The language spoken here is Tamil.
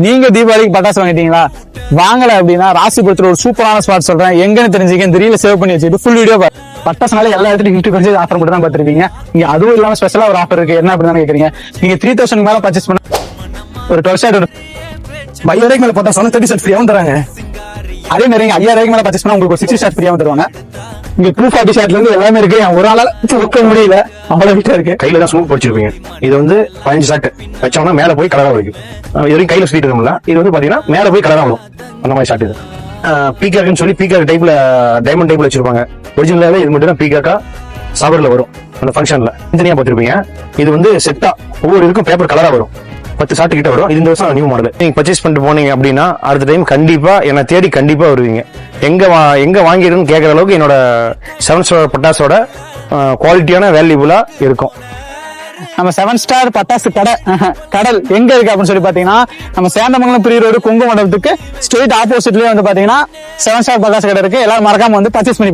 நீங்க தீபாவளிக்கு பட்டாசு வாங்கிட்டீங்களா? வாங்கல அப்படின்னா ராசிபுரத்துல ஒரு சூப்பரான ஸ்பாட் சொல்றேன், எங்கன்னு தெரிஞ்சுக்க இந்த ரீல சேவ் பண்ணி வச்சுட்டு ஃபுல் வீடியோ பட்டாசுனால எல்லா இடத்துலயும் 50% ஆஃபர் மட்டும் தான் பாத்துருப்பீங்க. இங்க அதுவும் இல்லாம ஸ்பெஷலா ஒரு ஆஃபர் இருக்கு. என்ன அப்படின்னு கேக்குறீங்க? நீங்க 3000 மேல பர்ச்சேஸ் பண்ண ஒரு 12 ஷாட் 5000 மேல போட்டா 30 ஷாட் ஃப்ரீயாவும் தராங்க. அதே மாதிரி 5000 மேல பர்ச்சேஸ் பண்ணா உங்களுக்கு ஒரு 60 ஷாட் ஃப்ரீயாவும் தருவாங்க. இங்க 240 ஷாட்ல இருந்து எல்லாமே இருக்கு. ஒரு ஆளால வைக்க முடியல, அவ்வளவு கிட்ட இருக்கு. கையில தான் ஸ்மூக் படிச்சிருப்பீங்க. இது வந்து 15 ஷாட் வச்சோம்னா மேல போய் கலரா வரும். இது வரைக்கும் கையில சுத்திட்டு இருக்கோம்ல, இது வந்து பாத்தீங்கன்னா மேல போய் கலரா வரும். அந்த மாதிரி ஷாட் இது. பீகாக்னு சொல்லி பீகாக் டைப்ல டைமண்ட் டைப்ல வச்சிருப்பாங்க. ஒரிஜினலாவே இது மட்டும் தான் பீகாக்கா சவர்ல வரும். அந்த ஃபங்க்ஷன்ல தனியா பார்த்திருப்பீங்க. இது வந்து செட்டா ஒவ்வொரு இதுக்கும் பேப்பர் கலரா வரும். 10 ஷாட் கிட்ட வரும். இது இந்த வருஷம் நியூ மாடல். நீங்க பர்ச்சேஸ் பண்ணிட்டு போனீங்க அப்படின்னா அடுத்த டைம் கண்டிப்பா என்ன தேடி கண்டிப்பா வருவீங்க. எங்க வாங்கிடுன்னு கேட்கற அளவுக்கு என்னோட 7 ஸ்டார் பட்டாசோட குவாலிட்டியான வேல்யூபுலா இருக்கும். நம்ம 7 ஸ்டார் பட்டாசு கடல் எங்க இருக்கு அப்படின்னு சொல்லி பாத்தீங்கன்னா, நம்ம சேந்தமங்கலம் பிரிவு ரோடு கொங்கு மண்டபத்துக்கு ஸ்ட்ரெயிட் ஆப்போசிட்லயே வந்து பாத்தீங்கன்னா 7 ஸ்டார் பட்டாசு கடை இருக்கு. எல்லாரும் மறக்காம வந்து பர்ச்சேஸ் பண்ணி